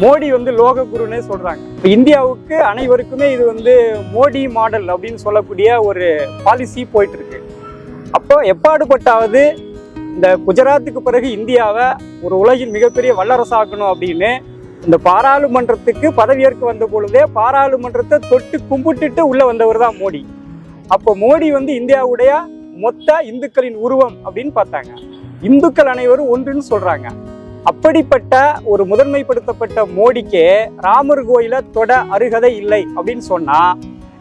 மோடி லோக குருன்னு சொல்றாங்க. இப்போ இந்தியாவுக்கு அனைவருக்குமே இது மோடி மாடல் அப்படின்னு சொல்லக்கூடிய ஒரு பாலிசி போயிட்டு இருக்கு. அப்போ எப்பாடுபட்டாவது இந்த குஜராத்துக்கு பிறகு இந்தியாவை ஒரு உலகின் மிகப்பெரிய வல்லரசாக்கணும் அப்படின்னு இந்த பாராளுமன்றத்துக்கு பதவியேற்க வந்த பொழுதே பாராளுமன்றத்தை தொட்டு கும்பிட்டுட்டு உள்ள வந்தவர் தான் மோடி. அப்போ மோடி இந்தியாவுடைய மொத்த இந்துக்களின் உருவம் அப்படின்னு பார்த்தாங்க. இந்துக்கள் அனைவரும் ஒன்றுன்னு சொல்றாங்க. அப்படிப்பட்ட ஒரு முதன்மைப்படுத்தப்பட்ட மோடிக்கே ராமர் கோயிலை தொட அருகதை இல்லை அப்படின்னு சொன்னா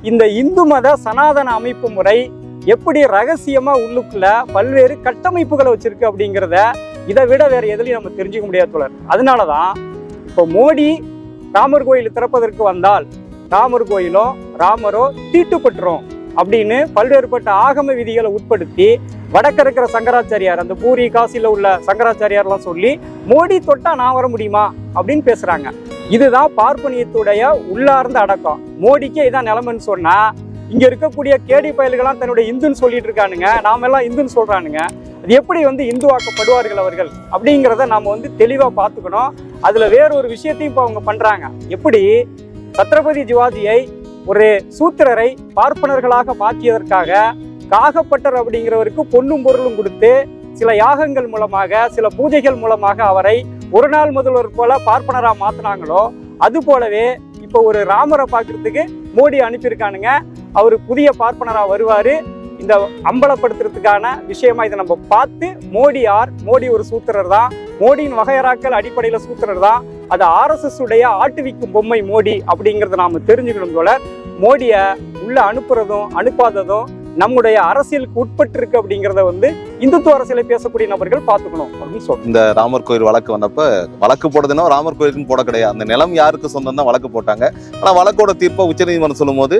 இந்த இந்து மத சனாதன அமைப்பு முறை எப்படி ரகசியமா உள்ளுக்குள்ள பல்வேறு கட்டமைப்புகளை வச்சிருக்கு அப்படிங்கிறத இதை விட வேற எதுலையும் நம்ம தெரிஞ்சுக்க முடியாது தோழர். அதனாலதான் இப்போ மோடி ராமர் கோயில் திறப்பதற்கு வந்தால் ராமர் கோயிலோ ராமரோ தீட்டுப்பட்டுரும் அப்படின்னு பல்வேறுபட்ட ஆகம விதிகளை உட்படுத்தி வடக்க இருக்கிற சங்கராச்சாரியார், அந்த பூரி காசில உள்ள சங்கராச்சாரியார்லாம் சொல்லி மோடி தொட்டா நான் வர முடியுமா அப்படின்னு பேசுறாங்க. இதுதான் பார்ப்பனியத்துடைய உள்ளார்ந்த அடக்கம். மோடிக்கே இதான் நிலைமைன்னு சொன்னா இங்க இருக்கக்கூடிய கேடி பயல்கள்லாம் தன்னுடைய இந்துன்னு சொல்லிட்டு இருக்கானுங்க, நாம எல்லாம் இந்துன்னு சொல்றானுங்க. அது எப்படி இந்துவாக்கப்படுவார்கள் அவர்கள் அப்படிங்கிறத நாம தெளிவா பார்த்துக்கணும். அதுல வேறொரு விஷயத்தையும் இப்போ அவங்க பண்றாங்க. எப்படி சத்ரபதி சிவாஜியை ஒரு சூத்திரரை பார்ப்பனர்களாக மாற்றியதற்காக காகப்பட்டர் அப்படிங்கிறவருக்கு பொன்னும் பொருளும் கொடுத்து சில யாகங்கள் மூலமாக சில பூஜைகள் மூலமாக அவரை ஒரு நாள் முதல்வர் போல பார்ப்பனரா மாத்தினாங்களோ அது போலவே இப்போ ஒரு ராமரை பார்க்கறதுக்கு மோடி அனுப்பியிருக்கானுங்க. அவரு புதிய பார்ப்பனரா வருவாரு. இந்த அம்பலப்படுத்துறதுக்கான விஷயமா இதை நம்ம பார்த்து மோடி யார்? மோடி ஒரு சூத்திரர் தான். மோடியின் வகையறாக்கள் அடிப்படையில சூத்திரர் தான். அது RSS உடைய ஆட்டுவிக்கும் பொம்மை மோடி அப்படிங்கிறத நாம தெரிஞ்சுக்கணும் போல. மோடியை உள்ள அனுப்புறதும் அனுப்பாததும் நம்முடைய அரசியலுக்கு உட்பட்டு இருக்கு அப்படிங்கிறத இந்துத்துவ அரசியலை பேசக்கூடிய நபர்கள் பார்த்துக்கணும் அப்படின்னு சொல்றோம். இந்த ராமர் கோயில் வழக்கு வந்தப்ப வழக்கு போடுறதுன்னா ராமர் கோயிலுக்குன்னு போட கிடையாது. அந்த நிலம் யாருக்கு சொந்தம் தான் வழக்கு போட்டாங்க. ஆனா வழக்கோட தீர்ப்பை உச்சநீதிமன்றம் சொல்லும் போது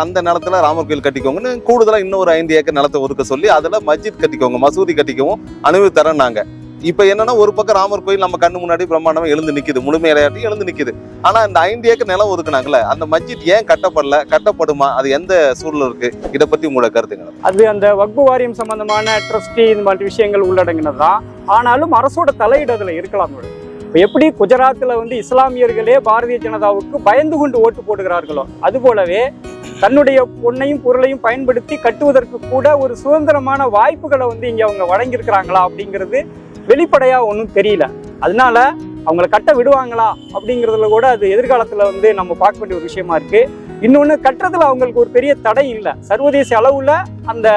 அந்த நிலத்துல ராமர் கோயில் கட்டிக்கோங்கன்னு கூடுதலா இன்னொரு 5 ஏக்கர் நிலத்தை ஒதுக்க சொல்லி அதுல மஸ்ஜித் கட்டிக்கோங்க, மசூதி கட்டிக்கவும் அனுமதி தரேன்னாங்க. இப்ப என்னன்னா ஒரு பக்கம் ராமர் கோயில் நம்ம கண்ணு முன்னாடி பிரம்மாண்டமா எழுந்து நிக்குது, முழுமையாட்டி எழுந்து நிக்குது. ஆனா இந்த 5 ஏக்கர் நிலம் ஒதுக்குனாங்கல்ல, அந்த மஸ்ஜித் ஏன் கட்டப்படல, கட்டப்படுமா, அது எந்த சூழல் இருக்கு? இதை பத்தி உங்களோட கருத்துங்க. அது அந்த வக்பு வாரியம் சம்பந்தமான ட்ரஸ்டி இந்த மாதிரி விஷயங்கள் உள்ளடங்கினதுதான். ஆனாலும் அரசோட தலையிடுதல இருக்கலாம். இப்போ எப்படி குஜராத்ல இஸ்லாமியர்களே பாரதிய ஜனதாவுக்கு பயந்து கொண்டு ஓட்டு போடுகிறார்களோ அது போலவே தன்னுடைய பொன்னையும் பொருளையும் பயன்படுத்தி கட்டுவதற்கு கூட ஒரு சுதந்திரமான வாய்ப்புகளை இங்க அவங்க வழங்கியிருக்கிறாங்களா அப்படிங்கிறது வெளிப்படையா ஒன்றும் தெரியல. அதனால அவங்கள கட்ட விடுவாங்களா அப்படிங்கிறதுல கூட அது எதிர்காலத்துல நம்ம பார்க்க வேண்டிய ஒரு விஷயமா இருக்கு. இன்னொன்று, கட்டுறதுல அவங்களுக்கு ஒரு பெரிய தடை இல்லை. சர்வதேச அளவுல அந்த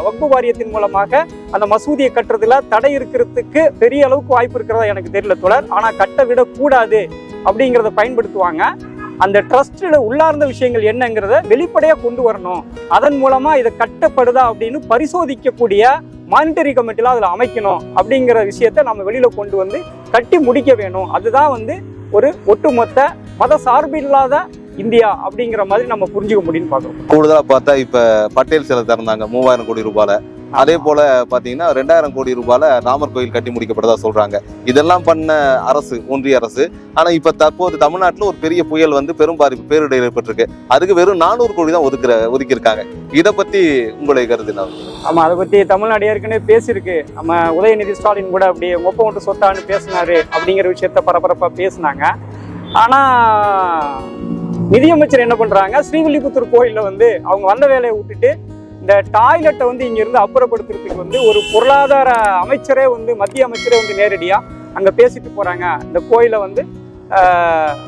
வக்பு வாரியத்தின் மூலமாக அந்த மசூதியை கட்டுறதுல தடை இருக்கிறதுக்கு பெரிய அளவுக்கு வாய்ப்பு இருக்கிறதா எனக்கு தெரியல தோழர். ஆனா கட்ட விடக்கூடாது அப்படிங்கிறத பயன்படுத்துவாங்க. அந்த ட்ரஸ்ட்ல உள்ளார்ந்த விஷயங்கள் என்னங்கிறத வெளிப்படையா கொண்டு வரணும். அதன் மூலமா இதை கட்டப்படுதா அப்படின்னு பரிசோதிக்கக்கூடிய மானிட்டரி கமிட்டிலாம் அதில் அமைக்கணும் அப்படிங்கிற விஷயத்த நம்ம வெளியில கொண்டு கட்டி முடிக்க வேணும். அதுதான் ஒரு ஒட்டுமொத்த மத சார்பில்லாத இந்தியா அப்படிங்கிற மாதிரி நம்ம புரிஞ்சுக்க முடியும்னு பார்க்கறோம். கூடுதலா பார்த்தா இப்ப பட்டேல் சிலை திறந்தாங்க 3000 கோடி ரூபாயில. அதே போல பாத்தீங்கன்னா 2000 கோடி ரூபாயில ராமர் கோயில் கட்டி முடிக்கப்பட்டதா சொல்றாங்க. இதெல்லாம் பண்ண அரசு, ஒன்றிய அரசு. ஆனா இப்ப தற்போது தமிழ்நாட்டுல ஒரு பெரிய புயல் பெரும் பாதிப்பு பேரிடர் ஏற்பட்டிருக்கு. அதுக்கு வெறும் 400 கோடி தான் ஒதுக்கி இருக்காங்க. இதை பத்தி உங்களுடைய கருத்து என்ன? ஆமா, அதை பத்தி தமிழ்நாடு ஏற்கனவே பேசியிருக்கு. நம்ம உதயநிதி ஸ்டாலின் கூட அப்படியே ஒப்ப மட்டும் சொத்தான்னு பேசினாரு அப்படிங்கிற விஷயத்த பரபரப்பா பேசினாங்க. ஆனா நிதியமைச்சர் என்ன பண்றாங்க, ஸ்ரீவில்லிபுத்தூர் கோயில்ல அவங்க வந்த வேலையை விட்டுட்டு இந்த டாய்லெட்டை இங்க இருந்து அப்புறப்படுத்துறதுக்கு ஒரு பொருளாதார அமைச்சரே மத்திய அமைச்சரே நேரடியா அங்க பேசிட்டு போறாங்க. இந்த கோயிலை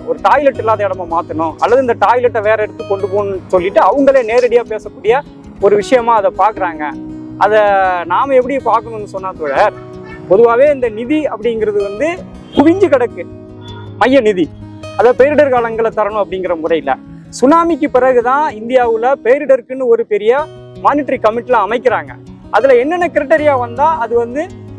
ஒரு டாய்லெட் இல்லாத இடமா மாத்தணும் அல்லது இந்த டாய்லெட்டை வேற இடத்துக்கு கொண்டு போகணும்னு சொல்லிட்டு அவங்களே நேரடியா பேசக்கூடிய ஒரு விஷயமா அதை பாக்குறாங்க. அதை நாம எப்படி பார்க்கணும்னு சொன்னா தோழர், பொதுவாகவே இந்த நிதி அப்படிங்கிறது குவிஞ்சு கிடக்கு. மைய நிதி அதை பேரிடர் காலங்களை தரணும் அப்படிங்கிற முறையில சுனாமிக்கு பிறகுதான் இந்தியாவுல பேரிடருக்குன்னு ஒரு பெரிய மானிட்டரி கமிட்டிலாம் அமைக்கிறாங்க. அதுல என்னென்ன கிரைட்டரியா வந்தா அது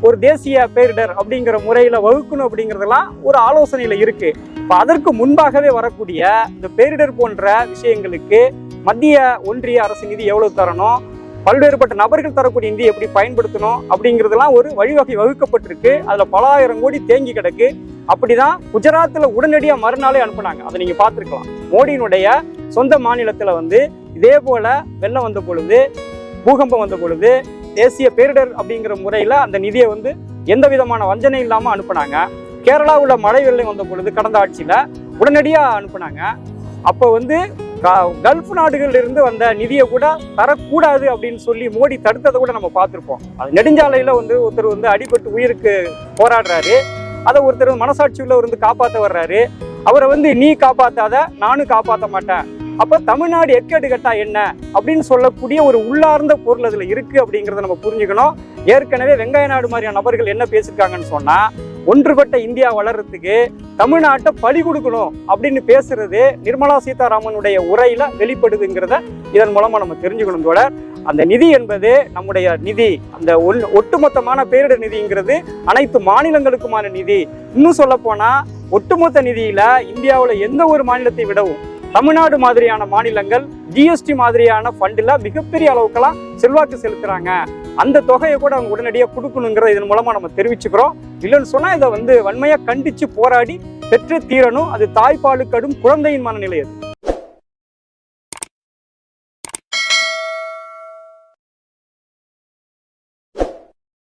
ஒரு தேசிய பேரிடர் அப்படிங்கிற முறையில வகுக்கணும் அப்படிங்கிறதெல்லாம் ஒரு ஆலோசனையில இருக்கு. இப்போ அதற்கு முன்பாகவே வரக்கூடிய இந்த பேரிடர் போன்ற விஷயங்களுக்கு மத்திய ஒன்றிய அரசு நிதி எவ்வளவு தரணும், பல்வேறுபட்ட நபர்கள் தரக்கூடிய நிதி எப்படி பயன்படுத்தணும் அப்படிங்கிறதுலாம் ஒரு வழிவகை வகுக்கப்பட்டிருக்கு. அதுல பல ஆயிரம் கோடி தேங்கி கிடக்கு. அப்படிதான் குஜராத்ல உடனடியா மறுநாளே அனுப்புனாங்க. அதை நீங்க பார்த்துருக்கலாம். மோடியினுடைய சொந்த மாநிலத்துல இதே போல வெள்ளம் வந்த பொழுது, பூகம்பம் வந்த பொழுது தேசிய பேரிடர் அப்படிங்கிற முறையில அந்த நிதியை எந்த விதமான வஞ்சனை இல்லாம அனுப்புனாங்க. கேரளாவில் மழை வெள்ளம் வந்த பொழுது கடந்த ஆட்சியில் உடனடியாக அனுப்புனாங்க. அப்போ வந்து கல்ஃப் நாடுகள்ல இருந்து வந்த நிதியை கூட தரக்கூடாது அப்படின்னு சொல்லி மோடி தடுத்ததை கூட நம்ம பார்த்துருப்போம். அது நெடுஞ்சாலையில் வந்து ஒருத்தர் வந்து அடிபட்டு உயிருக்கு போராடுறாரு, அதை ஒருத்தர் மனசாட்சி உள்ளவர் வந்து காப்பாற்ற வர்றாரு. அவரை வந்து நீ காப்பாற்றாத, நானும் காப்பாற்ற மாட்டேன், அப்போ தமிழ்நாடு எக்கேடு கட்டா என்ன அப்படின்னு சொல்லக்கூடிய ஒரு உள்ளார்ந்த பொருள் அதில் இருக்குது அப்படிங்கிறத நம்ம புரிஞ்சுக்கணும். ஏற்கனவே வெங்கைய நாடு மாதிரியான நபர்கள் என்ன பேசியிருக்காங்கன்னு சொன்னால், ஒன்றுபட்ட இந்தியா வளர்றதுக்கு தமிழ்நாட்டை பலி கொடுக்கணும் அப்படின்னு பேசுறது நிர்மலா சீதாராமனுடைய உரையில வெளிப்படுதுங்கிறத இதன் மூலமா நம்ம தெரிஞ்சுக்கணும் தோழர். அந்த நிதி என்பது நம்முடைய நிதி, அந்த ஒட்டுமொத்தமான பேரிடர் நிதிங்கிறது அனைத்து மாநிலங்களுக்குமான நிதி. இன்னும் சொல்ல போனா ஒட்டுமொத்த நிதியில இந்தியாவில் எந்த ஒரு மாநிலத்தை விடவும் தமிழ்நாடு மாதிரியான மாநிலங்கள் ஜிஎஸ்டி மாதிரியான ஃபண்டில் மிகப்பெரிய அளவுக்கெல்லாம் செல்வாக்கு செலுத்துறாங்க. அந்த தொகையை கூட அவங்க உடனடியாக கொடுக்கணுங்கிறத இதன் மூலமா நம்ம தெரிவிச்சுக்கிறோம். இல்லைன்னு சொன்னா இதை வந்து வன்மையா கண்டிச்சு போராடி பெற்று தீரணும். அது தாய்ப்பாலு கடும் குழந்தையின் மனநிலை அது.